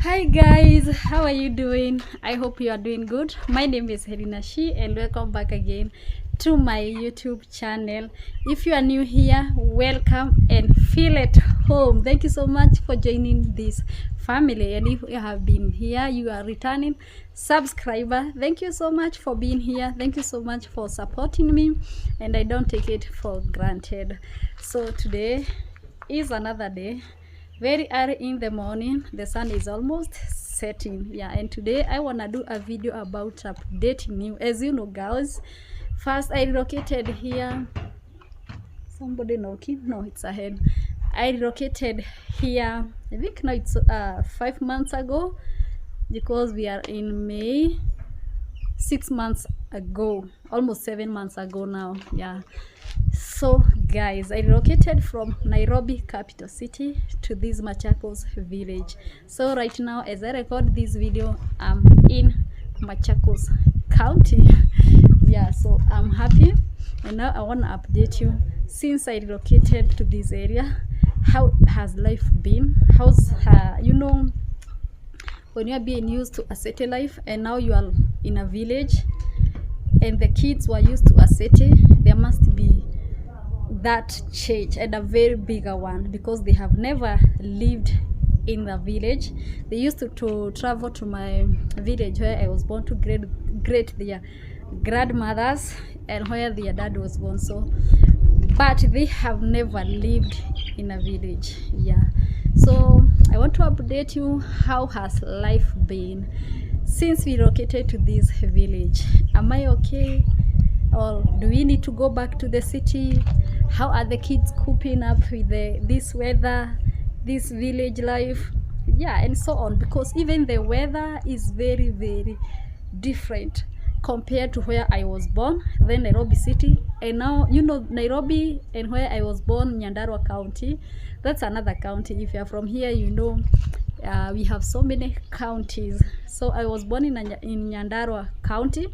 Hi guys, how are you doing? I hope you are doing good. My name is Helina Shii and welcome back again to my YouTube channel. If you are new here, welcome and feel at home. Thank you so much for joining this family, and if you have been here, you are returning subscriber. Thank you so much for being here. Thank you so much for supporting me, and I don't take it for granted. So today is another day, very early in the morning. The sun is almost setting. Yeah, and today I want to do a video about updating you. As you know guys, first I relocated here. Somebody knocking? No, it's ahead. I relocated here, I think now it's 5 months ago, because we are in May. 6 months ago, almost 7 months ago now. Yeah, so guys, I relocated from Nairobi, capital city, to this Machakos village. So right now as I record this video, I'm in Machakos County. Yeah, so I'm happy, and now I want to update you. Since I relocated to this area, how has life been? How's you know, when you are being used to a city life and now you are in a village, and the kids were used to a city, there must be that change, and a very bigger one, because they have never lived in the village. They used to travel to my village where I was born to greet their grandmothers and where their dad was born. So but they have never lived in a village. Yeah, so I want to update you. How has life been since we relocated to this village? Am I okay, or do we need to go back to the city? How are the kids coping up with this weather, this village life? Yeah, and so on, because even the weather is very, very different compared to where I was born, then Nairobi city, and now, you know, Nairobi and where I was born, Nyandarua County, that's another county. If you are from here, you know, we have so many counties. So I was born in Nyandarua County,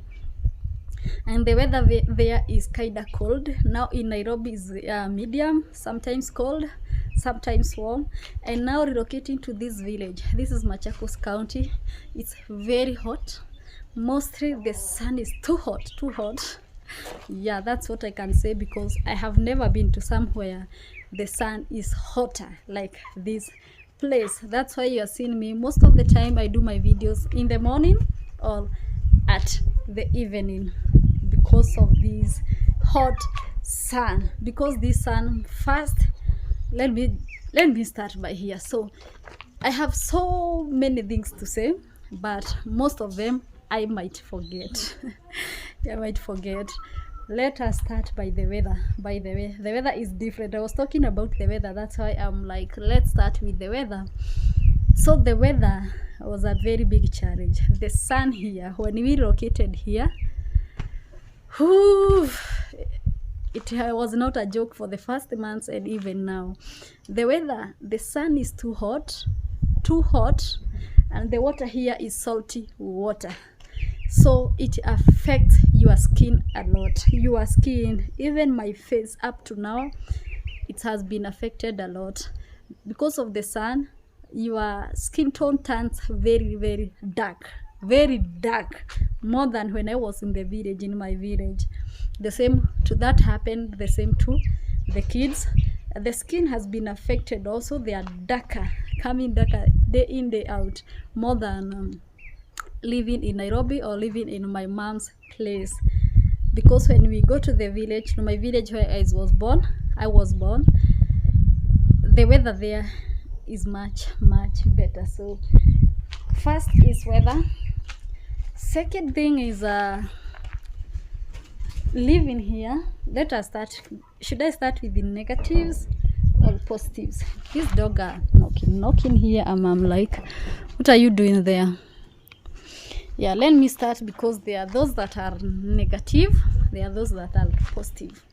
and the weather there is kind of cold. Now in Nairobi is medium, sometimes cold, sometimes warm. And now relocating to this village, this is Machakos County, it's very hot. Mostly the sun is too hot. Yeah, that's what I can say, because I have never been to somewhere the sun is hotter like this place. That's why you are seeing me most of the time. I do my videos in the morning or at the evening, because of this hot sun. Because this sun, first let me start by here. So I have so many things to say, but most of them I might forget. I might forget. Let us start by the weather. By the way, the weather is different. I was talking about the weather, that's why I'm like, let's start with the weather. So the weather was a very big challenge. The sun here, when we relocated here, whew, it was not a joke for the first months, and even now the weather, the sun is too hot, and the water here is salty water, so it affects your skin a lot. Your skin, even my face up to now, it has been affected a lot because of the sun. Your skin tone turns very, very dark, more than when I was in the village, in my village. The same to that happened, the same to the kids. The skin has been affected also. They are darker, coming darker day in, day out, more than living in Nairobi or living in my mom's place. Because when we go to the village, to my village where I was born, the weather there is much better. So first is weather. Second thing is living here. Let us start. Should I start with the negatives or positives? This dog are knocking here, and I'm like, what are you doing there? Yeah, let me start, because there are those that are negative, there are those that are positive.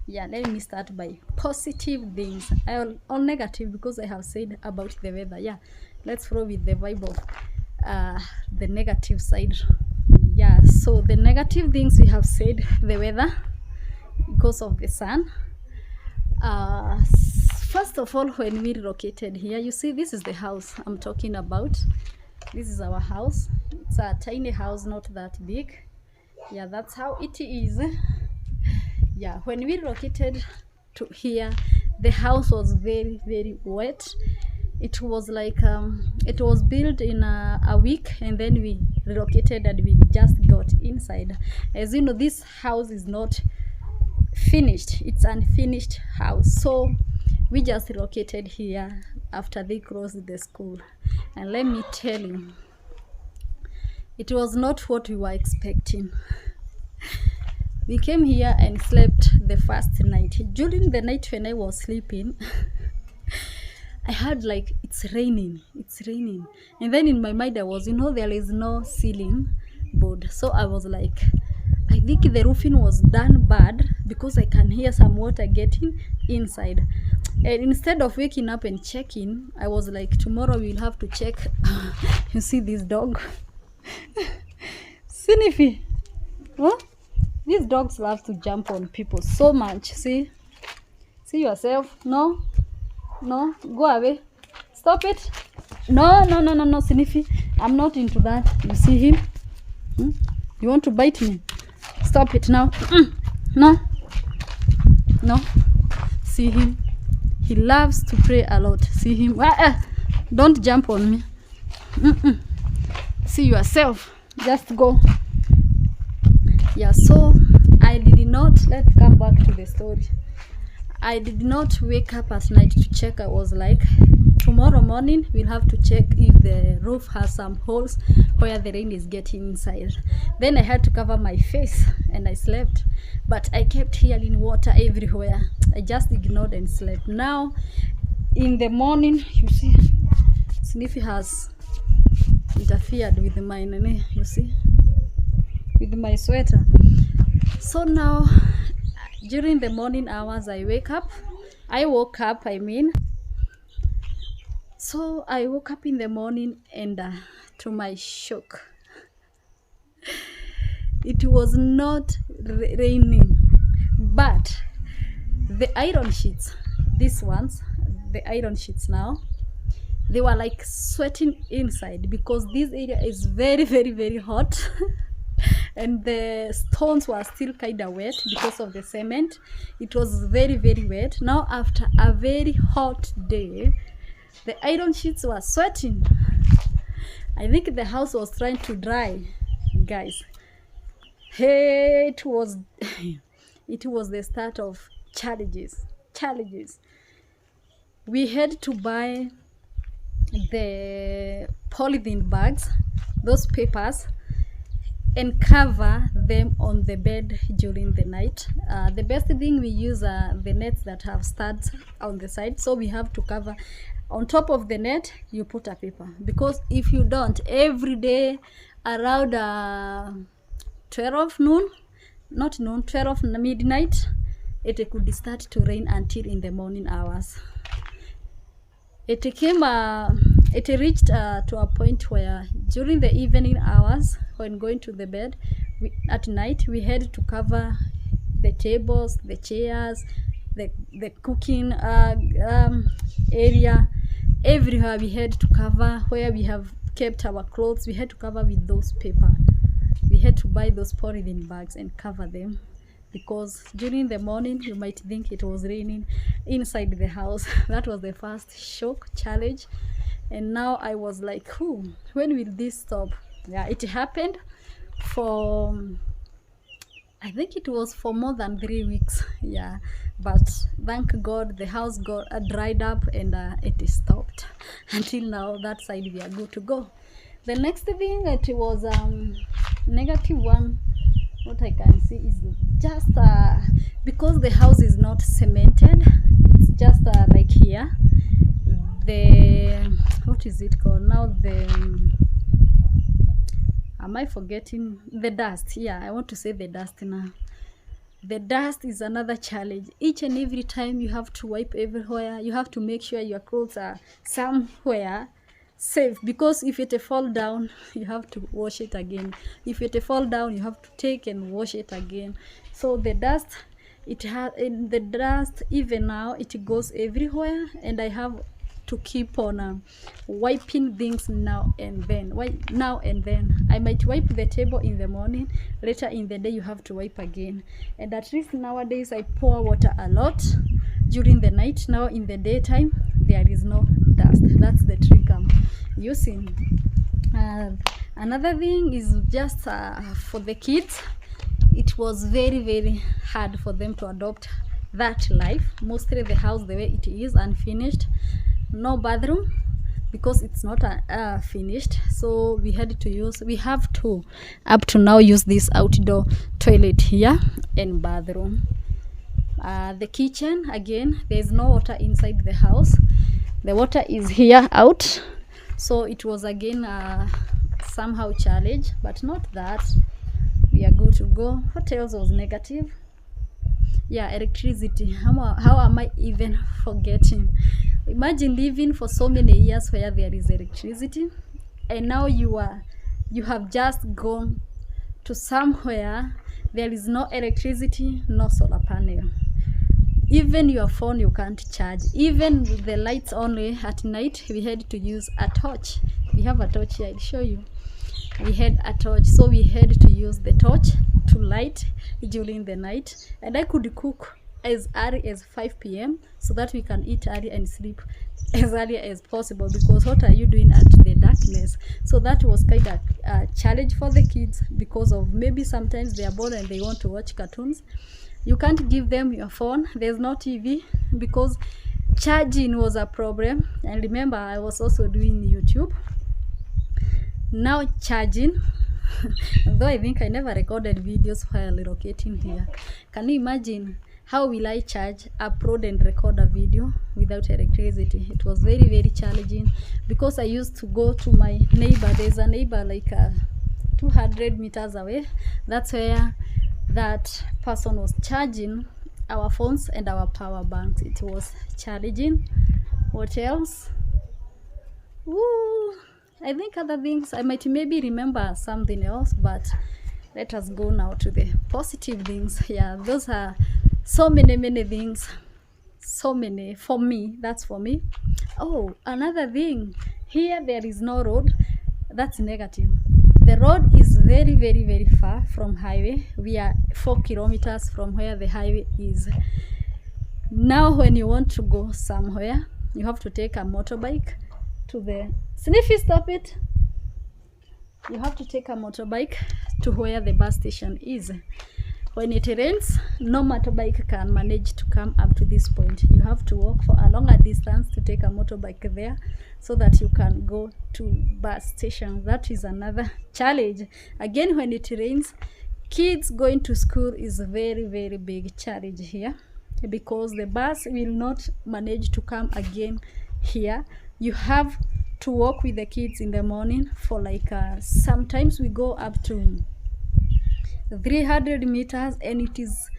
Yeah, let me start by positive things. All negative, because I have said about the weather. Yeah, let's follow with the vibe of the negative side. Yeah, so the negative things we have said, the weather, because of the sun. First of all, when we relocated here, you see, this is the house I'm talking about. This is our house. It's a tiny house, not that big. Yeah, that's how it is. Yeah, when we relocated to here, the house was very, very wet. It was like it was built in a week, and then we relocated and we just got inside. As you know, this house is not finished. It's unfinished house, so we just relocated here after they closed the school. And let me tell you, it was not what we were expecting. We came here and slept the first night. During the night when I was sleeping, I heard like it's raining. And then in my mind I was, there is no ceiling board. So I was like, I think the roofing was done bad because I can hear some water getting inside. And instead of waking up and checking, I was like, tomorrow we'll have to check. You see this dog? Sniffy. Huh? These dogs love to jump on people so much. See yourself. No, go away. Stop it. No, Sniffy. I'm not into that. You see him? You want to bite me? Stop it now. No. See him? He loves to pray a lot. See him? Don't jump on me. See yourself. Just go. Yeah, so let's come back to the story. I did not wake up at night to check. I was like, tomorrow morning we'll have to check if the roof has some holes where the rain is getting inside. Then I had to cover my face and I slept, but I kept hearing water everywhere. I just ignored and slept. Now in the morning, you see, Sniffy has interfered with mine, you see, with my sweater. So now during the morning hours I woke up. So I woke up in the morning, and to my shock, it was not raining, but the iron sheets, the iron sheets now, they were like sweating inside because this area is very, very, very hot. And the stones were still kind of wet because of the cement. It was very, very wet. Now after a very hot day, the iron sheets were sweating. I think the house was trying to dry, guys. Hey, it was the start of challenges. We had to buy the polythene bags, those papers, and cover them on the bed during the night. The best thing we use are the nets that have studs on the side, so we have to cover. On top of the net you put a paper, because if you don't, every day around 12 midnight, it could start to rain until in the morning hours. It reached to a point where during the evening hours, when going to the bed at night, we had to cover the tables, the chairs, the cooking area, everywhere we had to cover. Where we have kept our clothes, we had to cover with those paper. We had to buy those polythene bags and cover them, because during the morning you might think it was raining inside the house. That was the first shock challenge. And now I was like, when will this stop? Yeah, it happened for, I think it was for more than 3 weeks. Yeah, but thank God the house got dried up, and it stopped. Until now, that side we are good to go. The next thing, it was -1. What I can see is just because the house is not cemented, it's just like here, what is it called now, am I forgetting the dust? Yeah, I want to say the dust now. The dust is another challenge. Each and every time you have to wipe everywhere. You have to make sure your clothes are somewhere safe, because if it fall down, you have to wash it again. If it fall down, you have to take and wash it again. So the dust, even now it goes everywhere, and I have to keep on wiping things now and then. I might wipe the table in the morning, later in the day you have to wipe again. And at least nowadays I pour water a lot during the night. Now in the daytime there is no dust. That's the trick I'm using. Another thing is just for the kids, it was very hard for them to adopt that life. Mostly the house the way it is, unfinished, no bathroom because it's not finished, so we have to up to now use this outdoor toilet here and bathroom. The kitchen, again, there's no water inside the house. The water is here out, so it was again somehow challenge, but not that. We are good to go. What else was negative? Yeah, electricity. How am I even forgetting? Imagine living for so many years where there is electricity, and now you have just gone to somewhere there is no electricity, no solar panel. Even your phone you can't charge. Even the lights only at night, we had to use a torch. We have a torch here, I'll show you. We had a torch, so we had to use the torch to light during the night. And I could cook as early as 5 p.m. so that we can eat early and sleep as early as possible, because what are you doing at the darkness? So that was kind of a challenge for the kids, because of maybe sometimes they are bored and they want to watch cartoons. You can't give them your phone, there's no TV, because charging was a problem. And remember, I was also doing YouTube. Now charging though I think I never recorded videos while relocating here. Can you imagine how will I charge, upload and record a video without electricity? It was very challenging, because I used to go to my neighbor. There's a neighbor like 200 meters away. That's where that person was charging our phones and our power banks. It was challenging. What else? Ooh, I think other things, I might maybe remember something else, but let us go now to the positive things. Yeah, those are so many things, so many for me. That's for me. Oh, another thing, here there is no road. That's negative. The road is very far from highway. We are 4 kilometers from where the highway is. Now when you want to go somewhere, you have to take a motorbike to the Sniffy, stop it. You have to take a motorbike to where the bus station is. When it rains, no motorbike can manage to come up to this point. You have to walk for a longer distance to take a motorbike there, so that you can go to bus station. That is another challenge. Again, when it rains, kids going to school is a very big challenge here, because the bus will not manage to come again here. You have to walk with the kids in the morning for like sometimes we go up to 300 meters, and it is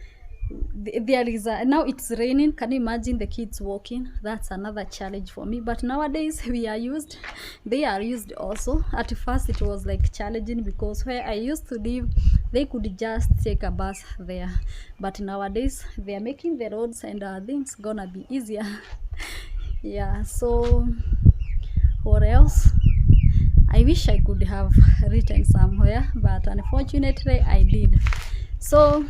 there is now it's raining. Can you imagine the kids walking? That's another challenge for me, but nowadays they are used also. At first it was like challenging, because where I used to live they could just take a bus there, but nowadays they are making the roads and things gonna be easier. Yeah, so what else? I wish I could have written somewhere, but unfortunately I did. So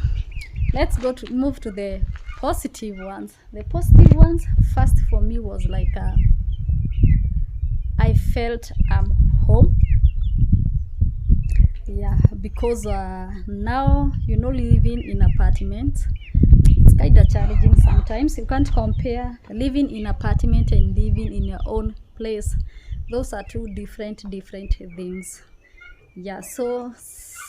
let's move to the positive ones. The positive ones, first for me was like I felt home. Yeah, because now living in apartments, it's kind of challenging sometimes. You can't compare living in apartment and living in your own place. Those are two different things. Yeah, so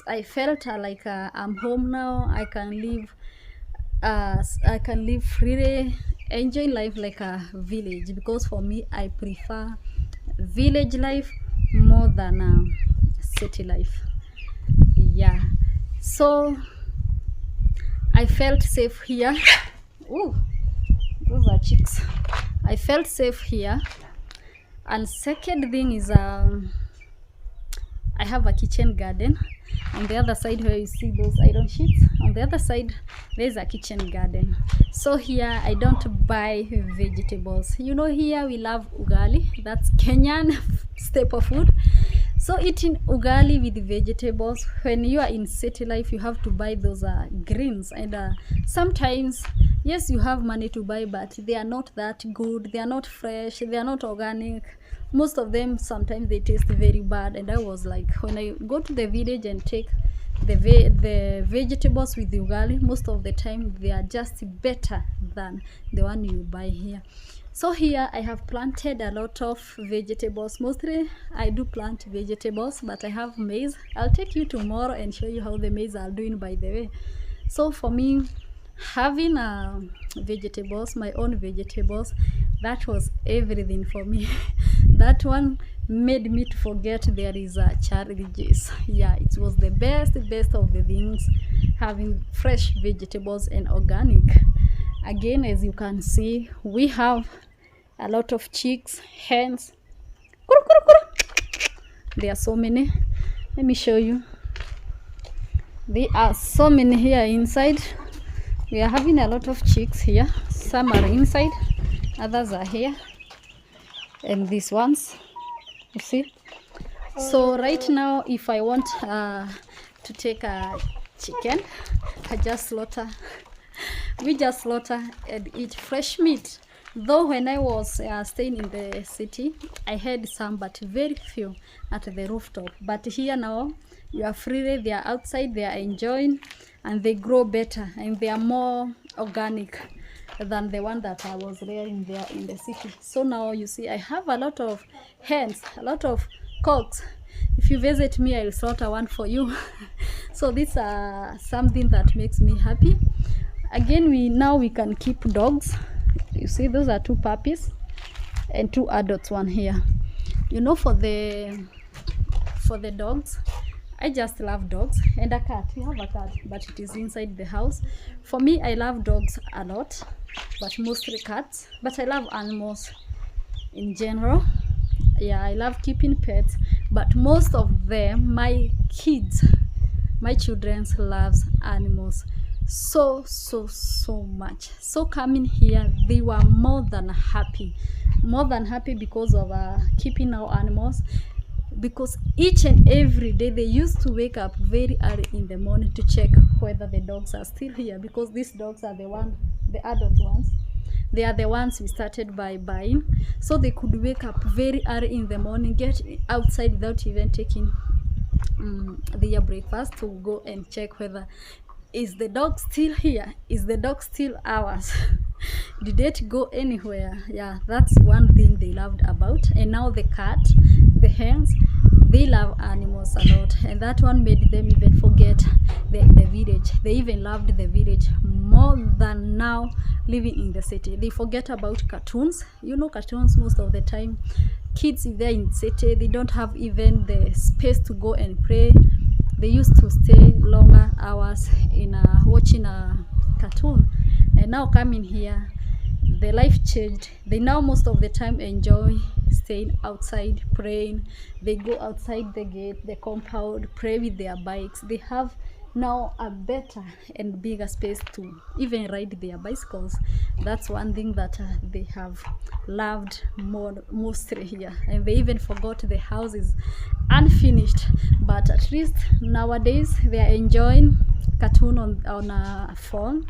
I felt like I'm home now. I can live freely, enjoy life like a village, because for me I prefer village life more than city life. Yeah, so I felt safe here. Ooh, those are chicks. I felt safe here. And second thing is I have a kitchen garden. On the other side where you see those iron sheets, on the other side there's a kitchen garden. So here I don't buy vegetables. You know, here we love ugali. That's Kenyan staple food. So eating ugali with vegetables, when you are in city life, you have to buy those greens, and sometimes, yes, you have money to buy, but they are not that good. They are not fresh. They are not organic. Most of them, sometimes they taste very bad. And I was like, when I go to the village and take the vegetables with the ugali, most of the time they are just better than the one you buy here. So here I have planted a lot of vegetables. Mostly I do plant vegetables, but I have maize. I'll take you tomorrow and show you how the maize are doing, by the way. So for me, having vegetables, my own vegetables, that was everything for me. That one made me to forget there is challenges. Yeah, it was the best of the things, having fresh vegetables and organic. Again, as you can see, we have a lot of chicks, hens. There are so many. Let me show you. There are so many here inside. We are having a lot of chicks here. Some are inside, others are here, and these ones, you see. So right now, if I want to take a chicken, I just slaughter. We just slaughter and eat fresh meat. Though when I was staying in the city, I had some, but very few at the rooftop. But here now, you are freely, they are outside, they are enjoying, and they grow better, and they are more organic than the one that I was rearing there in the city. So now you see I have a lot of hens, a lot of cocks. If you visit me, I'll slaughter one for you. So these are something that makes me happy. Again, we can keep dogs. You see, those are 2 puppies and 2 adults, one here. You know, for the dogs, I just love dogs, and a cat. We have a cat, but it is inside the house. For me, I love dogs a lot, but mostly cats. But I love animals in general. Yeah, I love keeping pets, but most of them, my children loves animals so much. So coming here, they were more than happy because of keeping our animals. Because each and every day they used to wake up very early in the morning to check whether the dogs are still here, because these dogs are the adult ones. They are the ones we started by buying, so they could wake up very early in the morning, get outside without even taking their breakfast, to go and check whether is the dog still here, is the dog still ours. Did it go anywhere? Yeah, that's one thing they loved about. And now the cat, the hens, they love animals a lot, and that one made them even forget they're in the village. They even loved the village more than now living in the city. They forget about cartoons. You know, cartoons, most of the time kids, if they're in city, they don't have even the space to go and play. They used to stay longer hours in watching a cartoon, and now coming here, the life changed. They now most of the time enjoy staying outside, praying. They go outside the gate, the compound, pray with their bikes. They have now a better and bigger space to even ride their bicycles. That's one thing that they have loved mostly here. And they even forgot the house is unfinished, but at least nowadays they are enjoying cartoon on a phone,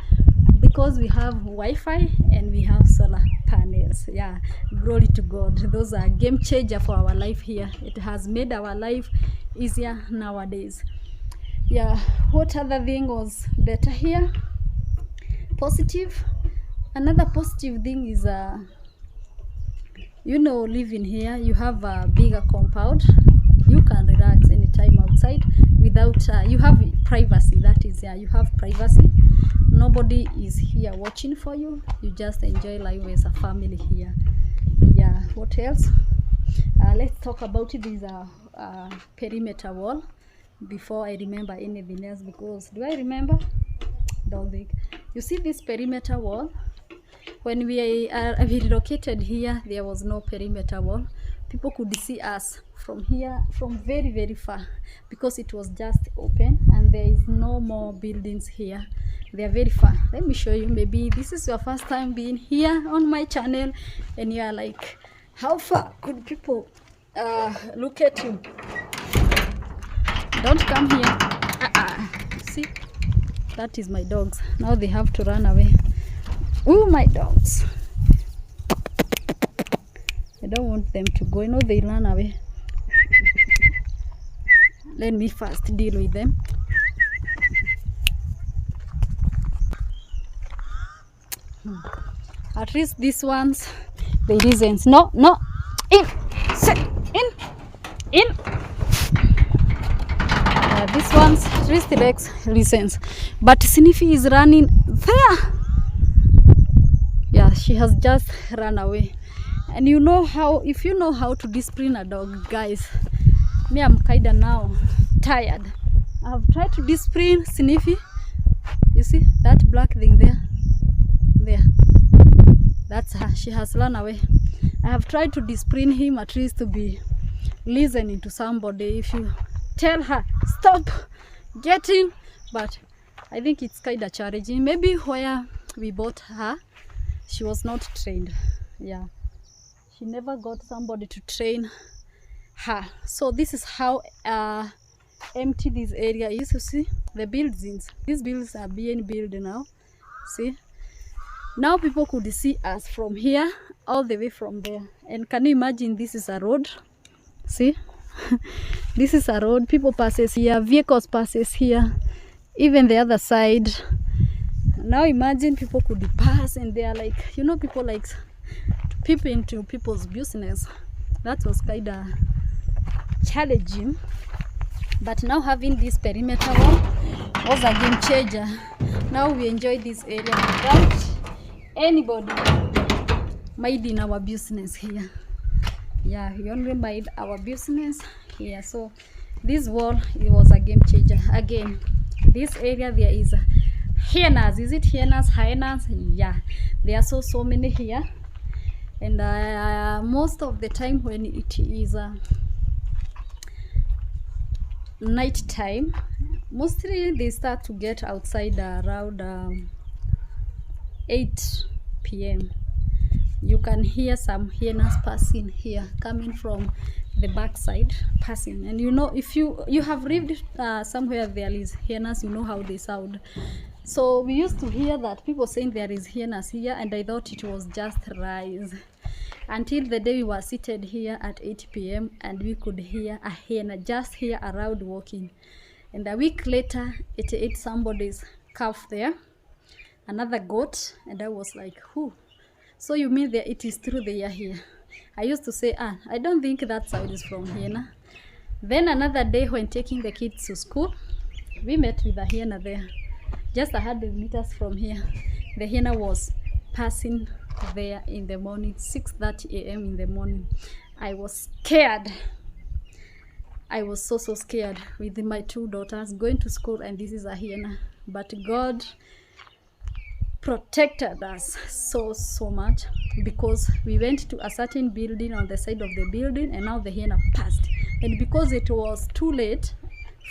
because we have Wi-Fi and we have solar panels. Yeah, glory to God. Those are game changer for our life here. It has made our life easier nowadays. Yeah, what other thing was better here? Positive. Another positive thing is you know, living here, you have a bigger compound. You can relax anytime outside without you have privacy. That is, yeah, you have privacy. Nobody is here watching for you. You just enjoy life as a family here. Yeah, what else? Let's talk about this perimeter wall before I remember anything else, because do I remember? Don't think. You see this perimeter wall? When we relocated here, there was no perimeter wall. People could see us from here, from very far, because it was just open and there is no more buildings here. They are very far. Let me show you. Maybe this is your first time being here on my channel and you are like, how far could people look at you? Don't come here. See, that is my dogs. Now they have to run away. Oh, my dogs. I don't want them to go. You know, they run away. Let me first deal with them. At least these ones, they listen. No, in, sit, in. This one's at least the legs listens, but Sniffy is running there. Yeah, she has just run away. And you know how, if you know how to discipline a dog, guys, me, I'm kinda now tired. I've tried to discipline Sniffy. You see that black thing there? That's her. She has run away. I have tried to discipline him, at least to be listening to somebody. If you tell her stop getting, but I think it's kind of challenging. Maybe where we bought her, she was not trained. Yeah, she never got somebody to train her. So this is how empty this area is. You see the buildings, these buildings are being built now. See, now people could see us from here all the way from there. And can you imagine, this is a road? See, this is a road. People passes here, vehicles passes here, even the other side. Now imagine people could pass and they are like, you know, people like to peep into people's business. That was kind of challenging. But now having this perimeter wall was a game changer. Now we enjoy this area without anybody minding our business here. Yeah, we only mind our business here. So this wall, it was a game changer. Again, this area there is hyenas. Is it hyenas? Hyenas? Yeah, there are so many here. And most of the time when it is night time, mostly they start to get outside around 8 p.m. You can hear some hyenas passing here, coming from the backside, passing. And you know, if you have lived somewhere there is hyenas, you know how they sound. So we used to hear that people saying there is hyenas here, and I thought it was just rice, until the day we were seated here at 8 p.m. and we could hear a hyena just here around walking. And a week later, it ate somebody's calf there, another goat, and I was like, who? So you mean that it is true they are here? I used to say, I don't think that sound is from hyena. Then another day when taking the kids to school, we met with a hyena there, just 100 meters from here. The hyena was passing there in the morning, 6:30 a.m. in the morning. I was scared. I was so scared with my 2 daughters going to school, and this is a hyena. But God protected us so much, because we went to a certain building on the side of the building, and now the hyena passed. And because it was too late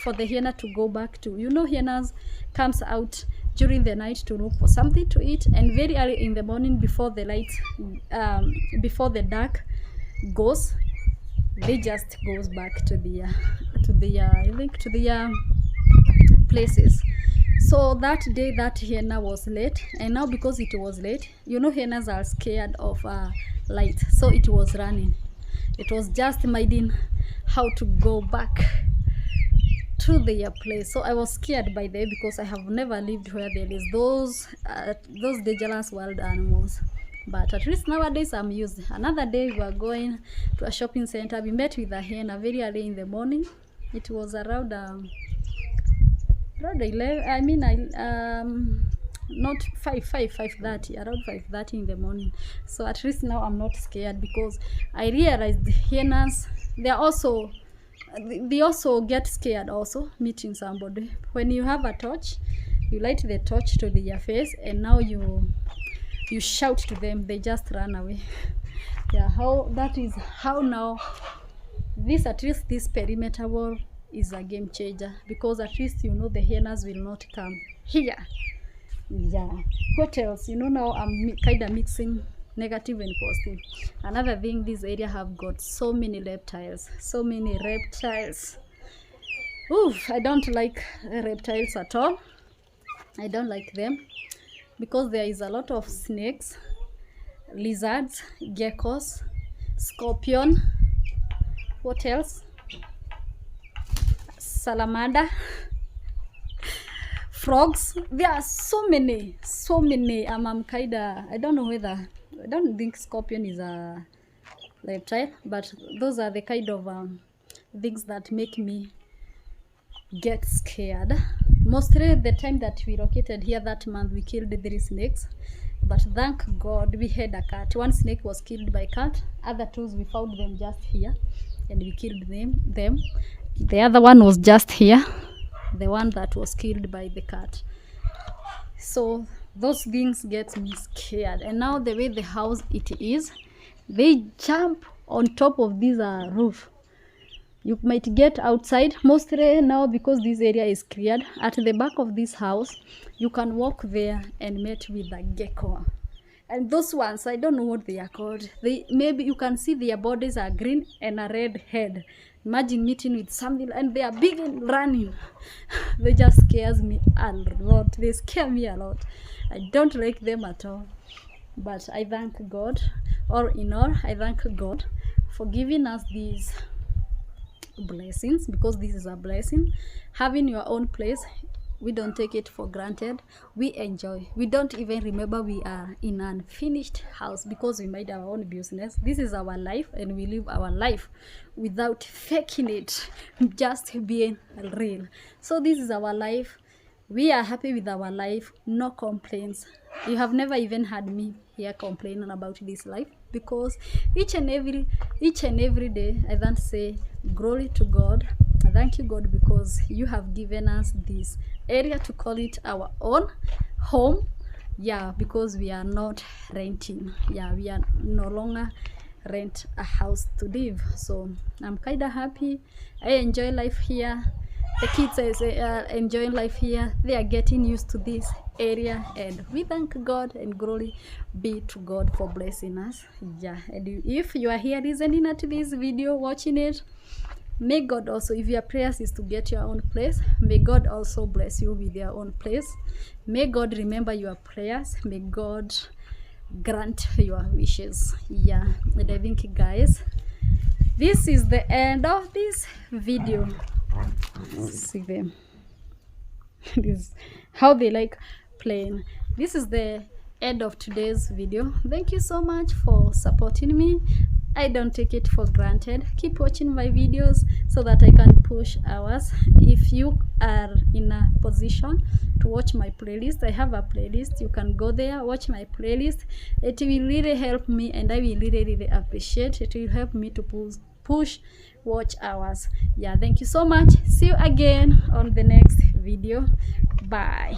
for the hyena to go back to, you know, hyenas comes out during the night to look for something to eat, and very early in the morning, before the lights before the dark goes, they just goes back to the I think to the places. So that day that hyena was late, and now because it was late, you know, hyenas are scared of light, so it was running. It was just minding how to go back to their place. So I was scared by them, because I have never lived where there is those dangerous wild animals. But at least nowadays I'm used. Another day we were going to a shopping center. We met with a hyena very early in the morning. It was around 11. I mean, not 5:30, around 5:30 in the morning. So at least now I'm not scared, because I realized the hyenas, they also get scared also meeting somebody. When you have a torch, you light the torch to their face, and now you shout to them, they just run away. Yeah, how that is how now This, at least this perimeter wall is a game changer, because at least you know the hyenas will not come here. Yeah, what else? You know, now I'm kind of mixing negative and positive. Another thing, this area have got so many reptiles. Oof, I don't like reptiles at all. I don't like them because there is a lot of snakes, lizards, geckos, scorpion. What else? Salamander, frogs. There are so many. I'm kinda, I don't know whether, I don't think scorpion is a reptile, but those are the kind of things that make me get scared. Mostly the time that we located here that month, we killed 3 snakes, but thank God we had a cat. 1 snake was killed by cat, other 2 we found them just here and we killed them. The other one was just here, the one that was killed by the cat. So those things get me scared. And now the way the house it is, they jump on top of this roof. You might get outside. Mostly now, because this area is cleared, at the back of this house you can walk there and meet with a gecko. And those ones, I don't know what they are called. They, maybe you can see their bodies are green and a red head. Imagine meeting with something and they are big and running. They just scares me a lot. They scare me a lot. I don't like them at all. But I thank God, all in all, I thank God for giving us these blessings, because this is a blessing. Having your own place, we don't take it for granted. We enjoy. We don't even remember we are in an unfinished house because we made our own business. This is our life and we live our life without faking it, just being real. So this is our life. We are happy with our life, no complaints. You have never even had me here complaining about this life, because each and every day I want to say glory to God. I thank you, God, because you have given us this area to call it our own home. Yeah, because we are not renting. Yeah, we are no longer rent a house to live. So I'm kind of happy. I enjoy life here. The kids are enjoying life here. They are getting used to this area, and we thank God, and glory be to God for blessing us. Yeah, and if you are here listening to this video, watching it, may God also, if your prayers is to get your own place, may God also bless you with your own place. May God remember your prayers. May God grant your wishes. Yeah, and I think, guys, this is the end of this video. See them. This is how they like playing. This is the end of today's video. Thank you so much for supporting me. I don't take it for granted. Keep watching my videos so that I can push ours. If you are in a position to watch my playlist, I have a playlist. You can go there, watch my playlist. It will really help me, and I will really appreciate it. Will help me to push watch hours. Yeah, thank you so much. See you again on the next video. Bye.